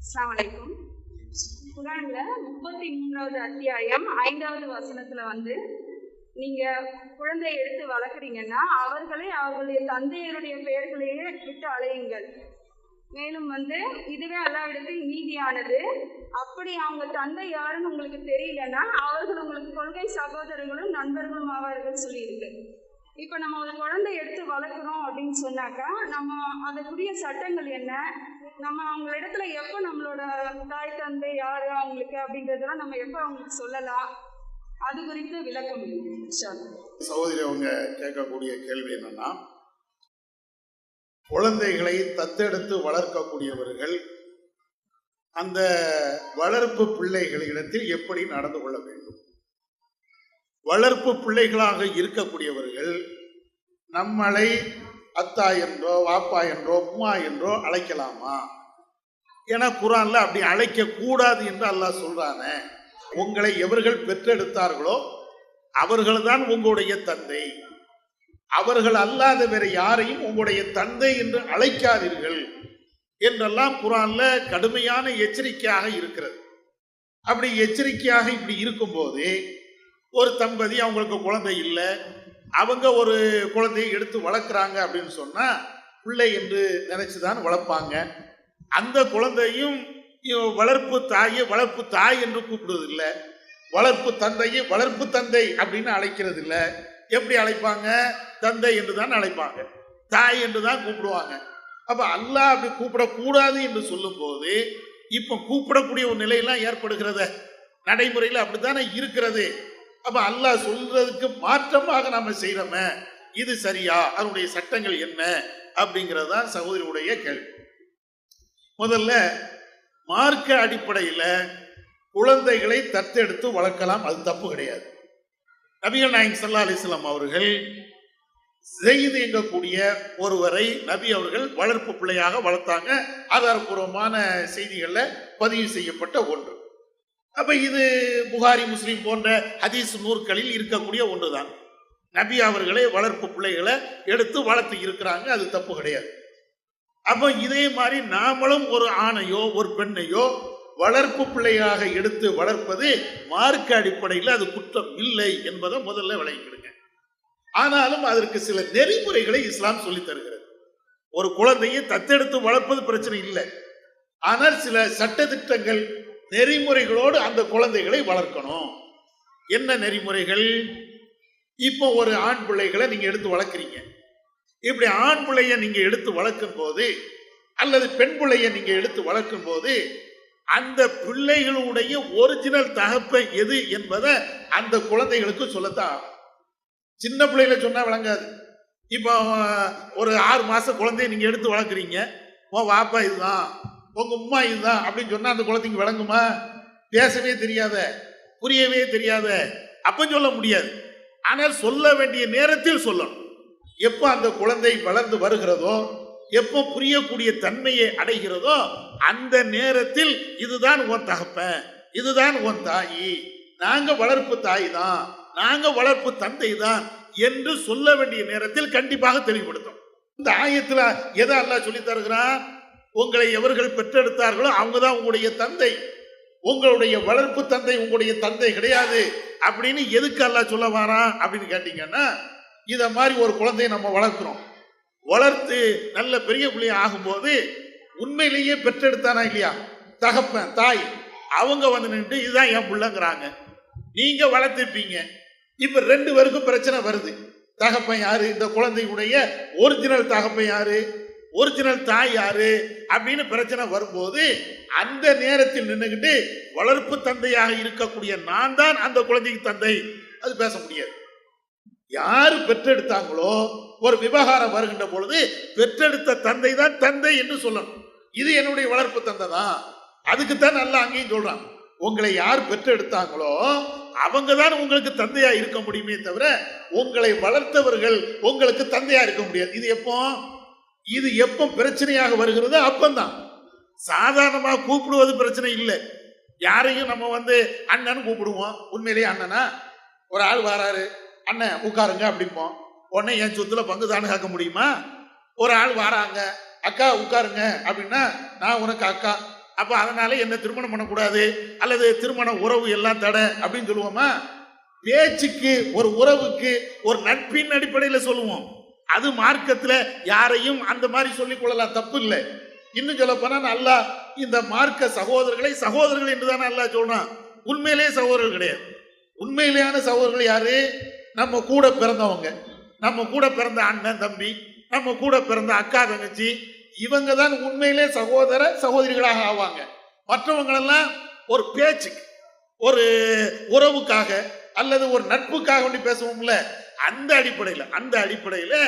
அஸ்ஸலாமு அலைக்கும். குர்ஆன்ல 33வது அத்தியாயம் 5வது வசனத்துல நீங்க குழந்தை எடுத்து வளர்க்குறீங்கன்னா அவர்களை அவர்களுடைய தந்தையருடைய பெயர்களையே விட்டு அழையுங்கள். மேலும் இதுவே அல்லாஹ்விடத்தில் நீதியானது. அப்படி அவங்க தந்தை யாருன்னு உங்களுக்கு தெரியலன்னா அவர்கள் உங்களுக்கு கொள்கை சகோதரர்களும் நண்பர்களும் ஆவார்கள் சொல்லியிருக்கு. இப்போ நம்ம ஒரு குழந்தை எடுத்து வளர்க்குறோம் அப்படின்னு சொன்னாக்கா நம்ம அதுக்குரிய சட்டங்கள் என்ன, நம்ம அவங்களிடத்துல எப்போ நம்மளோட தாய் தந்தை யாரு அவங்களுக்கு அப்படின்றதெல்லாம் நம்ம எப்போ அவங்களுக்கு சொல்லலாம், அது குறித்து விளக்கம். சகோதரி அவங்க கேட்கக்கூடிய கேள்வி என்னன்னா, குழந்தைகளை தத்தெடுத்து வளர்க்கக்கூடியவர்கள் அந்த வளர்ப்பு பிள்ளைகளிடத்தில் எப்படி நடந்து கொள்ள வேண்டும்? வளர்ப்பு பிள்ளைகளாக இருக்கக்கூடியவர்கள் நம்மளை அத்தா என்றோ வாப்பா என்றோ உம்மா என்றோ அழைக்கலாமா? ஏன்னா குர்ஆன்ல அப்படி அழைக்க கூடாது என்று அல்லாஹ் சொல்றானே. உங்களை எவர்கள் பெற்றெடுத்தார்களோ அவர்கள்தான் உங்களுடைய தந்தை, அவர்கள் அல்லாத வேற யாரையும் உங்களுடைய தந்தை என்று அழைக்காதீர்கள் என்றெல்லாம் குர்ஆன்ல கடுமையான எச்சரிக்கையாக இருக்கிறது. அப்படி எச்சரிக்கையாக இப்படி இருக்கும்போது ஒரு தம்பதி அவங்களுக்கு குழந்தை இல்லை, அவங்க ஒரு குழந்தையை எடுத்து வளர்க்குறாங்க அப்படின்னு சொன்னா பிள்ளை என்று நினைச்சுதான் வளர்ப்பாங்க. அந்த குழந்தையும் வளர்ப்பு தாயை வளர்ப்பு தாய் என்று கூப்பிடுவது இல்லை, வளர்ப்பு தந்தையை வளர்ப்பு தந்தை அப்படின்னு அழைக்கிறது இல்லை. எப்படி அழைப்பாங்க? தந்தை என்று தான் அழைப்பாங்க, தாய் என்று தான் கூப்பிடுவாங்க. அப்ப அல்லாஹ் அப்படி கூப்பிடக்கூடாது என்று சொல்லும் போது இப்ப கூப்பிடக்கூடிய ஒரு நிலையெல்லாம் ஏற்படுகிறத நடைமுறையில் அப்படித்தானே இருக்கிறது. அப்ப அல்லாஹ் சொல்றதுக்கு மாற்றமாக நாம செய்யறோமே, இது சரியா? அதனுடைய சட்டங்கள் என்ன அப்படிங்கிறது தான் சகோதரியுடைய கேள்வி. முதல்ல மார்க்க அடிப்படையில குழந்தைகளை தத்தெடுத்து வளர்க்கலாம், அது தப்பு கிடையாது. நபிகள் நாயகம் ஸல்லல்லாஹு அலைஹி வஸல்லம் அவர்கள் ஸெய்த் என்கக்கூடிய ஒருவரை நபி அவர்கள் வளர்ப்பு பிள்ளையாக வளர்த்தாங்க. ஆதாரபூர்வமான செய்திகள்ல பதிவு செய்யப்பட்ட ஒன்று. அப்ப இது புகாரி முஸ்லிம் போன்ற ஹதீஸ் நூற்களில் இருக்கக்கூடிய ஒன்றுதான். நபி அவர்களே வளர்ப்பு பிள்ளைகளை எடுத்து வளர்த்து இருக்கிறாங்க, அது தப்பு கிடையாது. அப்ப இதே மாதிரி நாமளும் ஒரு ஆணையோ ஒரு பெண்ணையோ வளர்ப்பு பிள்ளையாக எடுத்து வளர்ப்பது மார்க்க அடிப்படையில் அது குற்றம் இல்லை என்பதை முதல்ல விளங்கிடுங்க. ஆனாலும் அதற்கு சில நெறிமுறைகளை இஸ்லாம் சொல்லி தருகிறது. ஒரு குழந்தையை தத்தெடுத்து வளர்ப்பது பிரச்சனை இல்லை, ஆனால் சில சட்டதிட்டங்கள் நெறிமுறைகளோடு அந்த குழந்தைகளை வளர்க்கணும். என்ன நெறிமுறைகள்? இப்போ ஒரு ஆண் பிள்ளைகளை நீங்க எடுத்து வளர்க்குறீங்க. இப்படி ஆண் பிள்ளைய நீங்க எடுத்து வளர்க்கும் போது அல்லது பெண் பிள்ளைய நீங்க எடுத்து வளர்க்கும் போது அந்த பிள்ளைகளுடைய ஒரிஜினல் தகப்பன் எது என்பதை அந்த குழந்தைகளுக்கு சொல்லத்தான். சின்ன பிள்ளைகளை சொன்னா விளங்காது. இப்போ ஒரு 6 மாச குழந்தைய நீங்க எடுத்து வளர்க்குறீங்க, உன் வாப்பா இதுதான் உங்க உம்மா இதுதான் அப்படின்னு சொன்னா அந்த குழந்தைக்கு விளங்குமா? பேசவே தெரியாத, புரியவே தெரியாத, அப்ப சொல்ல முடியாது. ஆனால் சொல்ல வேண்டிய நேரத்தில் சொல்லணும். எப்போ அந்த குழந்தை வளர்ந்து வருகிறதோ, எப்போ புரியக்கூடிய தன்மையை அடைகிறதோ அந்த நேரத்தில் இதுதான் உன் தகப்பன், இதுதான் உன் தாயி, நாங்க வளர்ப்பு தாய் தான், நாங்க வளர்ப்பு தந்தை தான் என்று சொல்ல வேண்டிய நேரத்தில் கண்டிப்பாக தெளிவுபடுத்தும். இந்த ஆயத்துல எதை அல்லாஹ் சொல்லி தருகிறான்? உங்களை எவர்கள் பெற்றெடுத்தார்களோ அவங்க தான் உங்களுடைய தந்தை, உங்களுடைய வளர்ப்பு தந்தை உங்களுடைய தந்தை கிடையாது அப்படின்னு எதுக்கு அல்லாஹ் சொல்ல வாரான் அப்படின்னு கேட்டீங்கன்னா, இத மாதிரி ஒரு குழந்தையை நம்ம வளர்க்கிறோம், வளர்த்து நல்ல பெரிய பிள்ளைய ஆகும்போது உண்மையிலேயே பெற்றெடுத்தானா இல்லையா தகப்பன் தாய், அவங்க நின்று இதுதான் என் பிள்ளைங்கிறாங்க, நீங்க வளர்த்திருப்பீங்க. இப்ப 2 பேருக்கும் பிரச்சனை வருது. தகப்பன் யாரு? இந்த குழந்தையுடைய ஒரிஜினல் தகப்பன் யாரு? ஒரிஜினல் தாய் யாரு அப்படின்னு பிரச்சனை வரும்போது அந்த நேரத்தில் நின்றுகிட்டு வளர்ப்பு தந்தையாக இருக்கக்கூடிய நான் தான் அந்த குழந்தைக்கு தந்தை, அது பேச முடியாது. யாரு பெற்றெடுத்தாங்களோ ஒரு விவகாரம் வருகின்ற பொழுது பெற்றெடுத்த தந்தை தான் தந்தை என்று சொல்லணும். இது என்னுடைய வளர்ப்பு தந்தை தான், அதுக்குத்தான் நல்லா அங்கேயும் சொல்றான். உங்களை யார் பெற்றெடுத்தாங்களோ அவங்க தான் உங்களுக்கு தந்தையா இருக்க முடியுமே தவிர உங்களை வளர்த்தவர்கள் உங்களுக்கு தந்தையா இருக்க முடியாது. இது எப்போ பிரச்சனையாக வருகிறதோ அப்பந்தான். சாதாரணமாக கூப்பிடுவது பிரச்சனை இல்லை. யாரையும் நம்ம அண்ணன் கூப்பிடுவோம், உண்மையிலேயே அண்ணனா? ஒரு ஆள் வராரு, அண்ணன் உட்காருங்க அப்படிப்போம். உடனே என் சொத்துல பங்கு தானே கேட்க முடியுமா? ஒரு ஆள் வராங்க, அக்கா உட்காருங்க அப்படின்னா நான் உனக்கு அக்கா, அப்ப அதனால என்ன திருமணம் பண்ணக்கூடாது அல்லது திருமண உறவு எல்லாம் தடை அப்படின்னு சொல்லுவோமா? பேச்சுக்கு, ஒரு உறவுக்கு, ஒரு நட்பின் அடிப்படையில் சொல்லுவோம். அது மார்க்கத்துல யாரையும் அந்த மாதிரி சொல்லிக் கொள்ளலாம், தப்பு இல்லை. இன்னும் சொல்ல போனா அல்லாஹ் இந்த மார்க்க சகோதரர்களை சகோதரர்கள் என்றுதானே அல்லாஹ் சொல்றான். உண்மையிலேயே சகோதரர்கள் கிடையாது. உண்மையிலேயான சகோதரர்கள் யாரு? நம்ம கூட பிறந்தவங்க, நம்ம கூட பிறந்த அண்ணன் தம்பி, நம்ம கூட பிறந்த அக்கா தங்கச்சி, இவங்க தான் உண்மையிலே சகோதர சகோதரிகளாக ஆவாங்க. மற்றவங்களெல்லாம் ஒரு பேச்சுக்கு, ஒரு உறவுக்காக அல்லது ஒரு நட்புக்காக வேண்டி பேசுவோம்ல, அந்த அடிப்படையில்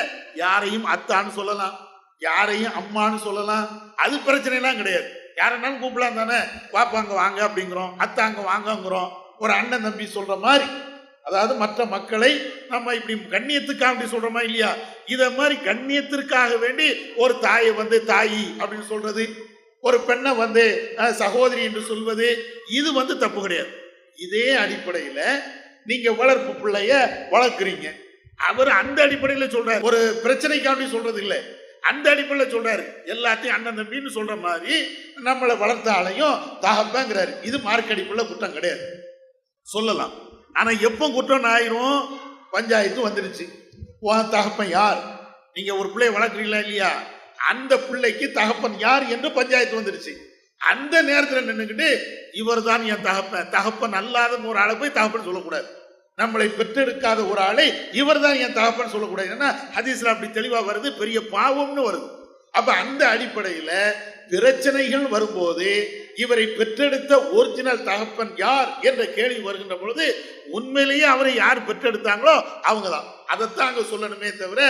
யாரையும் அத்தான்னு சொல்லலாம், யாரையும் அம்மான்னு சொல்லலாம். அது பிரச்சனை எல்லாம் கிடையாது. யாருன்னாலும் கூப்பிடலாம் தானே. பாப்பாங்க வாங்க அப்படிங்கிறோம், அத்தாங்க வாங்கங்கிறோம். ஒரு அண்ணன் தம்பி சொல்ற மாதிரி, அதாவது மற்ற மக்களை நம்ம இப்படி கண்ணியத்துக்காக அப்படி சொல்றோமா இல்லையா? இத மாதிரி கண்ணியத்திற்காக வேண்டி ஒரு தாயை தாயி அப்படின்னு சொல்றது, ஒரு பெண்ணை சகோதரி என்று சொல்வது, இது தப்பு கிடையாது. இதே அடிப்படையில நீங்க வளர்ப்பு பிள்ளைய வளர்க்குறீங்க. அவர் அந்த அடிப்படையில் சொல்றாரு, ஒரு பிரச்சனைக்காண்டி சொல்றது இல்லை, அந்த அடிப்படையில் சொல்றாரு. எல்லாத்தையும் அண்ணன் தம்பின்னு சொல்ற மாதிரி நம்மளை வளர்த்த ஆளையும் தகப்பங்கிறாரு. இது மார்க் அடிப்படையில் குற்றம் கிடையாது, சொல்லலாம். ஆனா எப்போ குற்றம் ஆயிரும்? பஞ்சாயத்து வந்துருச்சு. தகப்பன் யார்? நீங்க ஒரு பிள்ளைய வளர்க்குறீங்களா இல்லையா? அந்த பிள்ளைக்கு தகப்பன் யார் என்று பஞ்சாயத்து வந்துருச்சு. அந்த நேரத்தில் நின்றுக்கிட்டு இவர் தான் என் தகப்பன், தகப்பன் அல்லாத ஒரு ஆளை போய் தகப்பன் சொல்லக்கூடாது. நம்மளை பெற்றெடுக்காத ஒரு ஆளை இவர் தான் என் தகப்பன் சொல்லக்கூடாது. ஏன்னா ஹதீஸ்ல அப்படி தெளிவா வருது, பெரிய பாவம்னு வருது. அப்ப அந்த அடிப்படையில பிரச்சனைகள் வரும்போது இவரை பெற்றெடுத்த ஒரிஜினல் தகப்பன் யார் என்ற கேள்வி வருகின்ற பொழுது உண்மையிலேயே அவரை யார் பெற்றெடுத்தாங்களோ அவங்க தான். அதைத்தான் அங்க சொல்லணுமே தவிர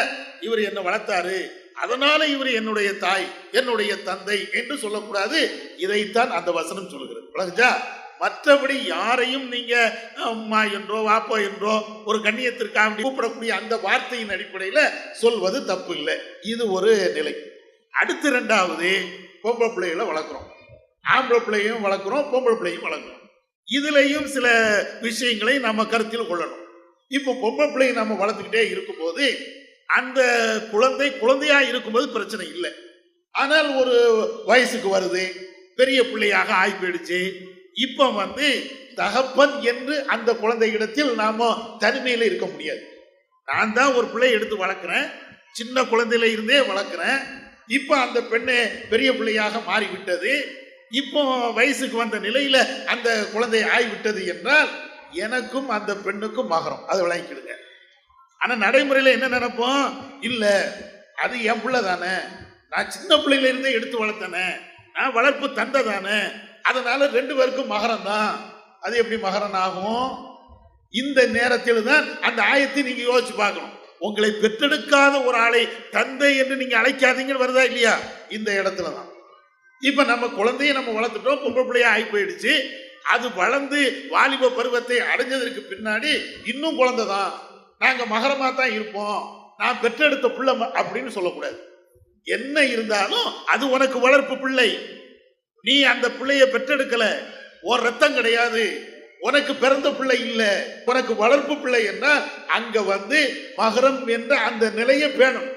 இவர் என்ன வளர்த்தாரு, அதனால இவர் என்னுடைய தாய், என்னுடைய தந்தை என்று சொல்லக்கூடாது. இதைத்தான் அந்த வசனம் சொல்லுகிறது. விளங்குச்சா? மற்றபடி யாரையும் நீங்க அம்மா என்றோ வாப்பா என்றோ ஒரு கண்ணியத்திற்காக கூப்பிடக்கூடிய அந்த வார்த்தையின் அடிப்படையில சொல்வது தப்பு இல்லை. இது ஒரு நிலை. அடுத்து இரண்டாவது, பொம்பளை பிள்ளைகளை வளர்க்குறோம், ஆம்பளை பிள்ளையும் வளர்க்குறோம், பொம்பளை பிள்ளையும் வளர்க்குறோம். இதுலையும் சில விஷயங்களை நம்ம கருத்தில் கொள்ளணும். இப்போ பொம்பளை பிள்ளையை நம்ம வளர்த்துக்கிட்டே இருக்கும்போது அந்த குழந்தையா இருக்கும்போது பிரச்சனை இல்லை. ஆனால் ஒரு வயசுக்கு வருது, பெரிய பிள்ளையாக ஆகி போயிடுச்சு. இப்ப தகப்பன் என்று அந்த குழந்தை இடத்தில் நாம தனிமையில இருக்க முடியாது. நான் தான் ஒரு பிள்ளை எடுத்து வளர்க்கிறேன், சின்ன குழந்தையில இருந்தே வளர்க்கிறேன். இப்ப அந்த பெண்ணு பெரிய பிள்ளையாக மாறிவிட்டது. இப்போ வயசுக்கு வந்த நிலையில அந்த குழந்தை ஆகிவிட்டது என்றால் எனக்கும் அந்த பெண்ணுக்கும் மகரம். அதை விளங்கிக்கிடுங்க. ஆனா நடைமுறையில என்ன நினைப்போம்? இல்ல, அது என் பிள்ளை தானே, நான் சின்ன பிள்ளையில இருந்தே எடுத்து வளர்த்தனே, நான் வளர்ப்பு தந்தை தானே, அதனால ரெண்டு பேருக்கும் மகரம் தான். அது எப்படி மகரம் ஆகும்? இந்த நேரத்தில் தான் அந்த ஆயத்தை நீங்க யோசிச்சு பார்க்கணும். உங்களை பெற்றெடுக்காத ஒரு ஆளை தந்தை என்று நீங்க அழைக்காதீங்கன்னு வருதா இல்லையா? இந்த இடத்துல தான். இப்ப நம்ம குழந்தைய நம்ம வளர்த்துட்டோம், பொம்பளை பிள்ளையா ஆகி போயிடுச்சு. அது வளர்ந்து வாலிப பருவத்தை அடைஞ்சதற்கு பின்னாடி இன்னும் குழந்தை தான், நாங்க மகரமா தான் இருப்போம், நான் பெற்றெடுத்த பிள்ளை அப்படின்னு சொல்லக்கூடாது. என்ன இருந்தாலும் அது உனக்கு வளர்ப்பு பிள்ளை. நீ அந்த பிள்ளைய பெற்றெடுக்கல, ஒரு ரத்தம் கிடையாது, உனக்கு பிறந்த பிள்ளை இல்ல, உனக்கு வளர்ப்பு பிள்ளை என்றால் அங்க மகரம் என்ற அந்த நிலையை பேணும்.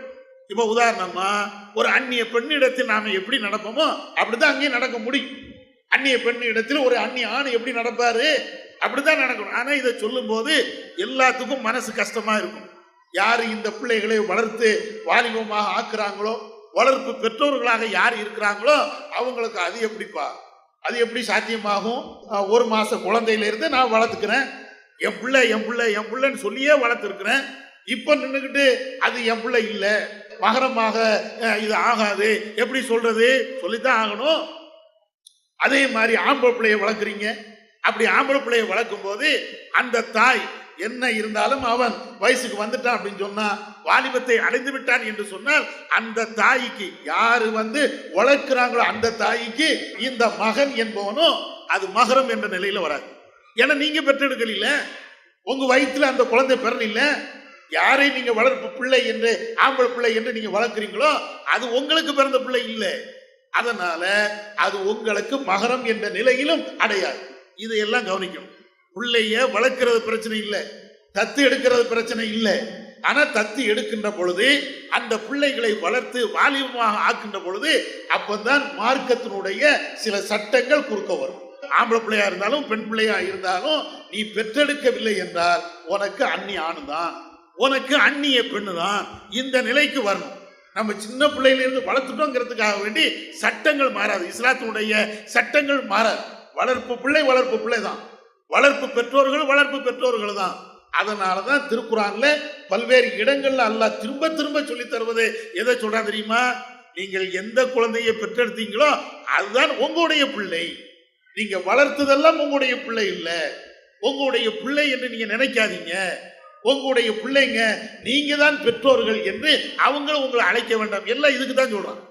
இப்ப உதாரணமா ஒரு அந்நிய பெண்ணிடத்தில் நாம எப்படி நடப்போமோ அப்படிதான் அங்கேயும் நடக்க முடியும். அந்நிய பெண்ணிடத்தில் ஒரு அந்நிய ஆண் எப்படி நடப்பாரு அப்படிதான் நடக்கணும். ஆனா இதை சொல்லும் போது எல்லாத்துக்கும் மனசு கஷ்டமா இருக்கும். யாரு இந்த பிள்ளைகளை வளர்த்து வாலிபமாக ஆக்குறாங்களோ, வளர்ப்பு பெற்றோர்களாக யார் இருக்கிறாங்களோ அவங்களுக்கு அது எப்படிப்பா, அது எப்படி சாத்தியமாகும்? ஒரு மாச குழந்தையில இருந்து நான் வளர்த்துக்கிறேன், என் பிள்ளை என் பிள்ளை என் பிள்ளைன்னு சொல்லியே வளர்த்துருக்கிறேன். இப்ப நின்றுக்கிட்டு அது என் பிள்ளை இல்ல, மகரமாக இது ஆகாது எப்படி சொல்றது? சொல்லித்தான் ஆகணும். அதே மாதிரி ஆம்பளை பிள்ளைய வளர்க்குறீங்க. அப்படி ஆம்பளை பிள்ளைய வளர்க்கும் போது அந்த தாய் என்ன இருந்தாலும் அவன் வயசுக்கு வந்துட்டான் அப்படின்னு சொன்னா, வாலிபத்தை அடைந்து விட்டான் என்று சொன்னால் அந்த தாய்க்கு யாரு வளர்க்கிறாங்களோ அந்த தாய்க்கு இந்த மகன் என்பவனும் அது மகரம் என்ற நிலையில வராது. ஏன்னா நீங்க பெற்றெடுக்கல, உங்க வயிற்றுல அந்த குழந்தை பிறனில்ல. யாரை நீங்க வளர்ப்பு பிள்ளை என்று ஆம்பளை பிள்ளை என்று நீங்க வளர்க்குறீங்களோ அது உங்களுக்கு பிறந்த பிள்ளை இல்லை. அதனால அது உங்களுக்கு மகரம் என்ற நிலையிலும் அடையாது. இதையெல்லாம் கவனிக்கணும். பிள்ளைய வளர்க்கிறது பிரச்சனை இல்லை, தத்து எடுக்கிறது பிரச்சனை இல்லை. ஆனா தத்து எடுக்கின்ற பொழுது அந்த பிள்ளைகளை வளர்த்து வாலிபமாக ஆக்கின்ற பொழுது அப்பதான் மார்க்கத்தினுடைய சில சட்டங்கள் குறுக்க வரும். ஆம்பளை பிள்ளையா இருந்தாலும் பெண் பிள்ளையா இருந்தாலும் நீ பெற்றெடுக்கவில்லை என்றால் உனக்கு அந்நிய ஆணு தான், உனக்கு அந்நிய பெண்ணு தான், இந்த நிலைக்கு வரணும். நம்ம சின்ன பிள்ளையிலிருந்து வளர்த்துட்டோங்கிறதுக்காக வேண்டி சட்டங்கள் மாறாது, இஸ்லாத்தினுடைய சட்டங்கள் மாறாது. வளர்ப்பு பிள்ளை தான், வளர்ப்பு பெற்றோர்கள் தான். அதனாலதான் திருக்குறான்ல பல்வேறு இடங்கள்ல அல்லாஹ் திரும்ப திரும்ப சொல்லி தருவது எதை சொல்றா தெரியுமா? நீங்கள் எந்த குழந்தையை பெற்றெடுத்தீங்களோ அதுதான் உங்களுடைய பிள்ளை. நீங்க வளர்த்ததெல்லாம் உங்களுடைய பிள்ளை இல்ல, உங்களுடைய பிள்ளை என்று நீங்க நினைக்காதீங்க. உங்களுடைய பிள்ளைங்க நீங்க தான் பெற்றோர்கள் என்று அவங்களும் உங்களை அழைக்க வேண்டாம். எல்லாம் இதுக்கு தான் சொல்றாங்க.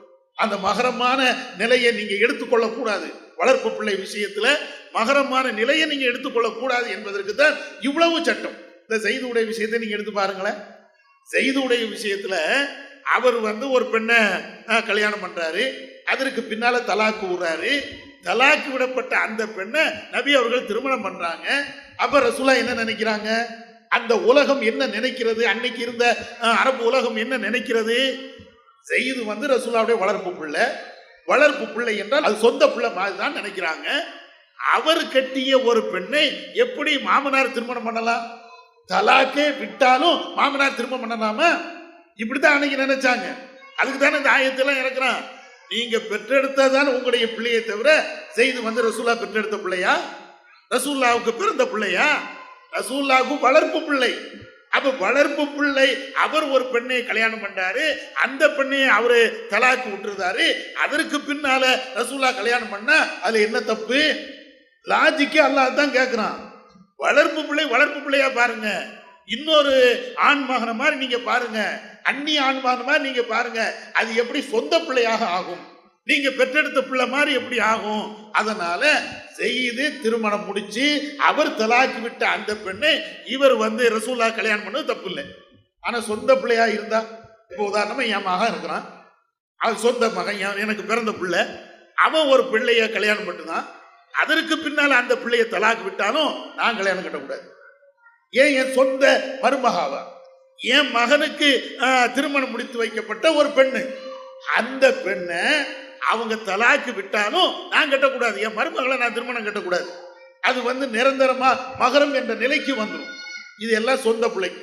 அந்த மகரமான நிலையை நீங்க எடுத்துக்கொள்ள கூடாது. வளர்ப்பு பிள்ளை விஷயத்துல மகரமான நிலையை நீங்க எடுத்துக்கொள்ள கூடாது என்பதற்கு தான் இவ்வளவு சட்டம். இந்த செய்துடைய விஷயத்தை நீங்க எடுத்து பாருங்களேன். செய்துடைய விஷயத்துல அவர் ஒரு பெண்ணை கல்யாணம் பண்றாரு, அதற்கு பின்னால தலாக்கு விடுறாரு. தலாக்கு விடப்பட்ட அந்த பெண்ணை நபி அவர்கள் திருமணம் பண்றாங்க. அப்ப ரசூலா என்ன நினைக்கிறாங்க? அந்த உலகம் என்ன நினைக்கிறது? அன்னைக்கு இருந்த அரபு உலகம் என்ன நினைக்கிறது? செய்து ரசூலாவுடைய வளர்ப்பு பிள்ளை என்றால் அது சொந்த பிள்ளை மாதிரி தான் நினைக்கிறாங்க. அவர் கட்டிய ஒரு பெண்ணை எப்படி மாமனார் திருமணம் பண்ணலாம்? தலாக்கே விட்டாலும் மாமனார் திருமணம் பண்ணலாமா? இப்படித்தான் அன்னைக்கு நினைச்சாங்க. அதுக்கு தானே இந்த ஆயத்தெல்லாம் இறக்குறான். நீங்க பெற்றெடுத்ததான் உங்களுடைய பிள்ளையை தவிர செய்து ரசூலா பெற்றெடுத்த பிள்ளையா? ரசூல்லாவுக்கு பிறந்த பிள்ளையா? ரசூல்லாவுக்கு வளர்ப்பு பிள்ளை. அப்ப வளர்ப்பு பிள்ளை அவர் ஒரு பெண்ணை கல்யாணம் பண்றாரு, அந்த பெண்ணை அவரு தலாக்கு விட்டுருந்தாரு. அதற்கு பின்னால ரசூல்லா கல்யாணம் பண்ணா அதுல என்ன தப்பு? லாஜிக்கு அல்லாஹ் தான் கேட்கிறான். வளர்ப்பு பிள்ளையா பாருங்க, இன்னொரு ஆண் மகன மாதிரி நீங்க பாருங்க, அந்நிய ஆண் மகன மாதிரி நீங்க பாருங்க. அது எப்படி சொந்த பிள்ளையாக ஆகும்? நீங்க பெற்றெடுத்த பிள்ளை மாதிரி எப்படி ஆகும்? அதனால செய்து திருமணம் முடிச்சு அவர் தலாக்கி விட்ட அந்த பெண்ணை இவர் ரசூல்லா கல்யாணம் பண்ணது தப்பு இல்லை. ஆனா சொந்த பிள்ளையா இருந்தா, இப்போ உதாரணமா என் மகன் இருக்கிறான், அவன் சொந்த மகன், எனக்கு பிறந்த பிள்ளை, அவன் ஒரு பிள்ளைய கல்யாணம் பண்ணுதான். அதற்கு பின்னால அந்த பிள்ளைய தலாக்கு விட்டாலும் நான் கல்யாணம் கட்டக்கூடாது. ஏன்? என் சொந்த மருமகாவா? என் மகனுக்கு திருமணம் முடித்து வைக்கப்பட்ட ஒரு பெண்ணு, அந்த பெண்ணை அவங்க தலாக்கு விட்டாலும் நான் கட்டக்கூடாது. என் மருமகளை நான் திருமணம் கட்டக்கூடாது. அது நிரந்தரமா மகரம் என்ற நிலைக்கு வந்துடும். இது எல்லாம் சொந்த பிள்ளைக்கு.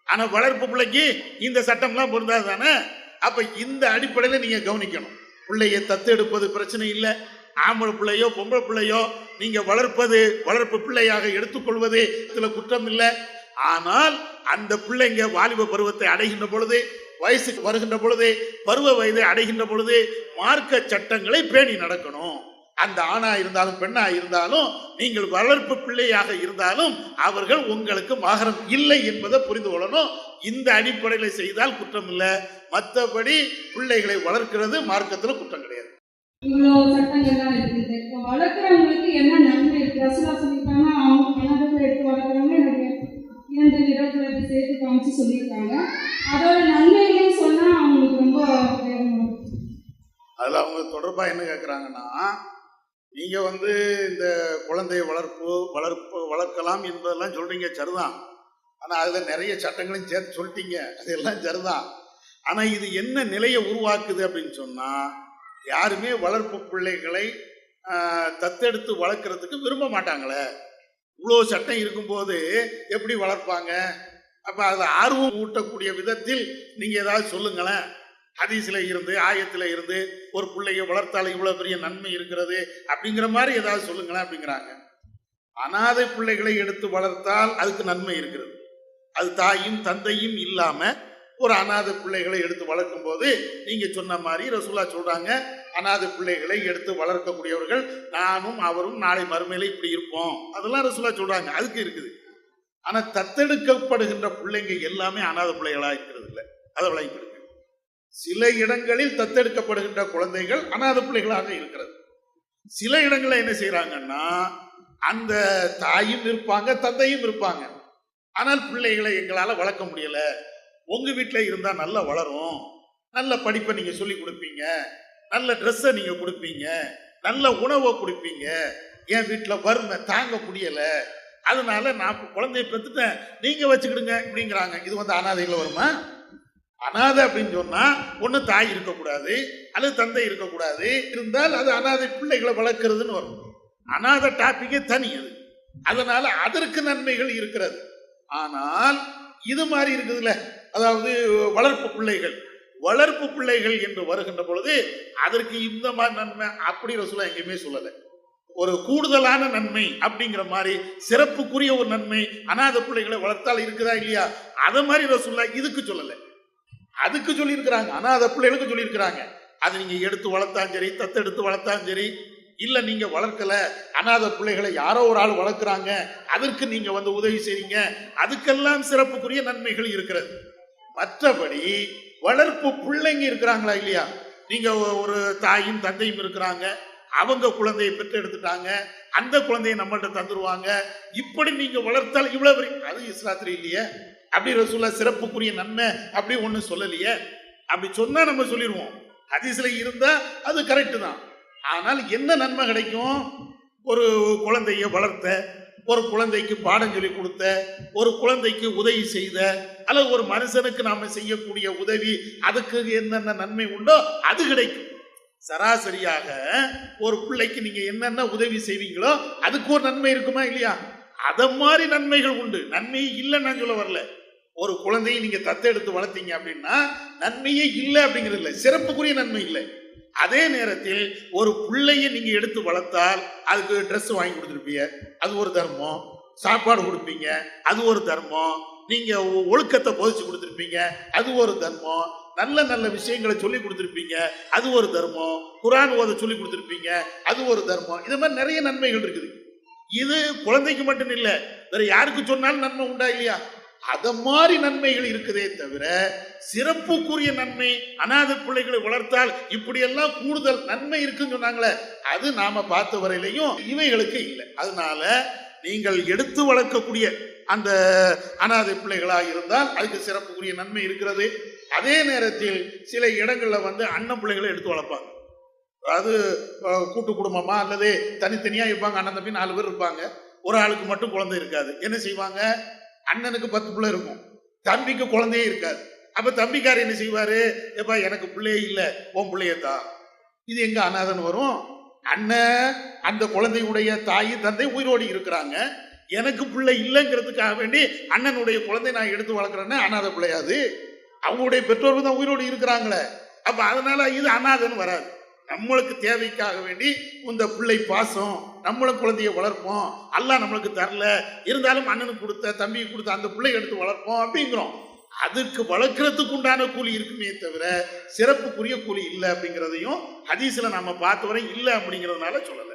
ஆனா வளர்ப்பு பிள்ளைக்கு இந்த சட்டம்லாம் பொருந்தாது தானே. அப்ப இந்த அடிப்படையில நீங்க கவனிக்கணும். பிள்ளையை தத்தெடுப்பது பிரச்சனை இல்லை. ஆம்பளை பிள்ளையோ பொம்பளை பிள்ளையோ நீங்க வளர்ப்பு பிள்ளையாக எடுத்துக்கொள்வது இதுல குற்றம் இல்லை. ஆனால் அந்த பிள்ளைங்க வாலிப பருவத்தை அடைகின்ற பொழுது, வயசுக்கு வருகின்ற பொழுது, பருவ வயதை அடைகின்ற பொழுது மார்க்க சட்டங்களை பேணி நடக்கணும். அந்த ஆணா இருந்தாலும் பெண்ணா இருந்தாலும் நீங்கள் வளர்ப்பு பிள்ளையாக இருந்தாலும் அவர்கள் உங்களுக்கு மகரம் இல்லை என்பதை புரிந்து கொள்ளணும். இந்த அடிப்படையில செய்தால் குற்றம் இல்லை. மற்றபடி பிள்ளைகளை வளர்க்கிறது மார்க்கத்தில் குற்றம் கிடையாது. இவ்வளவு சட்டங்கள்லாம் இருக்குது. வளர்க்குறவங்களுக்கு என்ன நன்மை இருக்கு? ரசூலா சொல்லியிருக்காங்க, அவங்க பணத்தை எடுத்து வளர்க்குறவங்க எனக்கு 2 விரல்களை சேர்த்து காமிச்சு சொல்லியிருக்காங்க. அதோட நன்மைகளையும் சொன்னா அவங்களுக்கு ரொம்ப அதில் அவங்க தொடர்பாக என்ன கேட்குறாங்கன்னா, நீங்கள் இந்த குழந்தைய வளர்க்கலாம் என்பதெல்லாம் சொல்கிறீங்க, சரிதான். ஆனால் அதில் நிறைய சட்டங்களையும் சேர்த்து சொல்லிட்டீங்க, அதெல்லாம் சரிதான். ஆனால் இது என்ன நிலையை உருவாக்குது அப்படின்னு சொன்னால், யாருமே வளர்ப்பு பிள்ளைகளை தத்தெடுத்து வளர்க்குறதுக்கு விரும்ப மாட்டாங்களே. இவ்வளோ சட்டம் இருக்கும்போது எப்படி வளர்ப்பாங்க? அப்போ அதில் ஆர்வம் ஊட்டக்கூடிய விதத்தில் நீங்கள் ஏதாவது சொல்லுங்களேன். ஹதீஸில் இருந்து, ஆயத்தில் இருந்து ஒரு பிள்ளைய வளர்த்தால் இவ்வளோ பெரிய நன்மை இருக்கிறது அப்படிங்கிற மாதிரி ஏதாவது சொல்லுங்களேன் அப்படிங்கிறாங்க. அனாதை பிள்ளைகளை எடுத்து வளர்த்தால் அதுக்கு நன்மை இருக்கிறது. அது தாயும் தந்தையும் இல்லாமல் ஒரு அனாதை பிள்ளைகளை எடுத்து வளர்க்கும் போது நீங்க சொன்ன மாதிரி ரசூலா சொல்றாங்க, அனாதை பிள்ளைகளை எடுத்து வளர்க்கக்கூடியவர்கள் நானும் அவரும் நாளை மறுமையில இப்படி இருப்போம். அதெல்லாம் ரசூலா சொல்றாங்க, அதுக்கு இருக்குது. ஆனா தத்தெடுக்கப்படுகின்ற பிள்ளைங்க எல்லாமே அனாதை பிள்ளைகளா இருக்கிறது இல்லை. அதை விளங்கிடுங்க. சில இடங்களில் தத்தெடுக்கப்படுகின்ற குழந்தைகள் அனாதை பிள்ளைகளாக இருக்கிறது. சில இடங்களில் என்ன செய்யறாங்கன்னா, அந்த தாயும் இருப்பாங்க, தந்தையும் இருப்பாங்க. ஆனால் பிள்ளைகளை எங்களால வளர்க்க முடியல, உங்க வீட்டில் இருந்தா நல்லா வளரும், நல்ல படிப்பை நீங்க சொல்லி கொடுப்பீங்க, நல்ல ட்ரெஸ்ஸை நீங்க கொடுப்பீங்க, நல்ல உணவை கொடுப்பீங்க, என் வீட்டில் வறுமை தாங்க முடியல, அதனால நான் குழந்தையை பெற்றுட்டேன், நீங்க வச்சுக்கிடுங்க அப்படிங்கிறாங்க. இது வந்து அனாதைகள் வருமா? அனாதை அப்படின்னு சொன்னா ஒண்ணு தாய் இருக்கக்கூடாது அல்லது தந்தை இருக்கக்கூடாது, இருந்தால் அது அனாதை பிள்ளைகளை வளர்க்கிறதுன்னு வரும். அனாதை டாபிக்கே தனி அது. அதனால அதற்கு நன்மைகள் இருக்கிறது. ஆனால் இது மாதிரி இருக்குதுல்ல, அதாவது வளர்ப்பு பிள்ளைகள் என்று வருகின்ற பொழுது அதற்கு இந்த மாதிரி நன்மை அப்படி ரசூலுல்லாஹ் எங்கேயுமே சொல்லலை. ஒரு கூடுதலான நன்மை அப்படிங்கிற மாதிரி சிறப்புக்குரிய ஒரு நன்மை அனாதை பிள்ளைகளை வளர்த்தால் இருக்குதா இல்லையா, அதை மாதிரி ரசூலுல்லாஹ் இதுக்கு சொல்லலை. அதுக்கு சொல்லியிருக்கிறாங்க, அனாதை பிள்ளைகளுக்கு சொல்லியிருக்கிறாங்க. அதை நீங்க எடுத்து வளர்த்தாலும் சரி, தத்தெடுத்து வளர்த்தாலும் சரி, இல்ல நீங்க வளர்க்கல, அனாதை பிள்ளைகளை யாரோ ஒரு ஆள் வளர்க்குறாங்க, அதற்கு நீங்க வந்து உதவி செய்றீங்க, அதுக்கெல்லாம் சிறப்புக்குரிய நன்மைகள் இருக்கிறது. மற்றபடி வளர்ப்பு பிள்ளைங்க இருக்கிறாங்களா இல்லையா, நீங்க ஒரு தாயும் தந்தையும் இருக்கிறாங்க, அவங்க குழந்தையை பெற்று எடுத்துட்டாங்க, அந்த குழந்தையை நம்மள்ட்ட தந்துருவாங்க, இப்படி நீங்க வளர்த்தால் இவ்வளவு, அது இஸ்லாத்துல இல்லையே. அப்படி ரசூலுல்லாஹ் சிறப்புக்குரிய நன்மை அப்படி ஒண்ணு சொல்லலையே. அப்படி சொன்னா நம்ம சொல்லிடுவோம், ஹதீஸ்ல இருந்தா அது கரெக்ட் தான். ஆனால் என்ன நன்மை கிடைக்கும்? ஒரு குழந்தைய வளர்த்த, ஒரு குழந்தைக்கு பாடம் சொல்லி கொடுத்த, ஒரு குழந்தைக்கு உதவி செய்த, அல்லது ஒரு மனுஷனுக்கு நாம செய்யக்கூடிய உதவி அதுக்கு என்னென்ன நன்மை உண்டோ அது கிடைக்கும். சராசரியாக ஒரு பிள்ளைக்கு நீங்க என்னென்ன உதவி செய்வீங்களோ அதுக்கு ஒரு நன்மை இருக்குமா இல்லையா? அத மாதிரி நன்மைகள் உண்டு. நன்மை இல்லைன்னு நான் சொல்ல வரல. ஒரு குழந்தையை நீங்க தத்தெடுத்து வளர்த்தீங்க அப்படின்னா நன்மையே இல்லை அப்படிங்கிறது இல்லை, சிறப்புக்குரிய நன்மை இல்லை. அதே நேரத்தில் ஒரு பிள்ளையை நீங்க எடுத்து வளர்த்தால் அதுக்கு ட்ரெஸ் வாங்கி கொடுத்துருப்பீங்க, அது ஒரு தர்மம். சாப்பாடு கொடுப்பீங்க, அது ஒரு தர்மம். நீங்க ஒழுக்கத்தை போதிச்சு கொடுத்துருப்பீங்க, அது ஒரு தர்மம். நல்ல நல்ல விஷயங்களை சொல்லி கொடுத்துருப்பீங்க, அது ஒரு தர்மம். குர்ஆன் ஓத சொல்லி கொடுத்துருப்பீங்க, அது ஒரு தர்மம். இது மாதிரி நிறைய நன்மைகள் இருக்குது. இது குழந்தைக்கு மட்டும் இல்ல, வேற யாருக்கு சொன்னாலும் நன்மை உண்டா இல்லையா? அத மாதிரி நன்மைகள் இருக்குதே தவிர சிறப்புக்குரிய நன்மை அனாதை பிள்ளைகளை வளர்த்தால் இப்படியெல்லாம் கூடுதல் நன்மை இருக்குன்னு சொன்னாங்களே, அது நாம பார்த்த வரையிலையும் இவைகளுக்கு இல்லை. அதனால நீங்கள் எடுத்து வளர்க்கக்கூடிய அந்த அனாதை பிள்ளைகளாக இருந்தால் அதுக்கு சிறப்புக்குரிய நன்மை இருக்கிறது. அதே நேரத்தில் சில இடங்கள்ல வந்து அண்ணன் பிள்ளைகளை எடுத்து வளர்ப்பாங்க. அதாவது கூட்டு குடும்பமா அல்லது தனித்தனியா இருப்பாங்க, அண்ணன் தம்பி 4 பேர் இருப்பாங்க, ஒரு ஆளுக்கு மட்டும் குழந்தை இருக்காது. என்ன செய்வாங்க? அண்ணனுக்கு 10 பிள்ளை இருக்கும், தம்பிக்கு குழந்தையே இருக்காது. அப்ப தம்பிக்கார் என்ன செய்வாரு? எப்பா எனக்கு பிள்ளையே இல்லை, உன் பிள்ளையத்தான். இது எங்க அனாதன் வரும்? அண்ணன் அந்த குழந்தையுடைய தாய் தந்தை உயிரோடு இருக்கிறாங்க, எனக்கு பிள்ளை இல்லைங்கிறதுக்காக வேண்டி அண்ணனுடைய குழந்தை நான் எடுத்து வளர்க்குறேன்னு அனாதை பிள்ளையாது? அவங்களுடைய பெற்றோர்கள் தான் உயிரோடு இருக்கிறாங்களே. அப்ப அதனால இது அனாதன் வராது. நம்மளுக்கு தேவைக்காக வேண்டி இந்த பிள்ளை பாசம், நம்மளும் குழந்தைய வளர்ப்போம், அல்லாஹ் நம்மளுக்கு தரல, இருந்தாலும் அண்ணனுக்கு கொடுத்த தம்பிக்கு கொடுத்த அந்த பிள்ளை எடுத்து வளர்ப்போம் அப்படிங்கிறோம். அதுக்கு வளர்க்கறதுக்கு உண்டான கூலி இருக்குமே தவிர சிறப்புக்குரிய கூலி இல்லை அப்படிங்கிறதையும் ஹதீஸ்ல நம்ம பார்த்த வரை இல்லை அப்படிங்கிறதுனால சொல்லலை.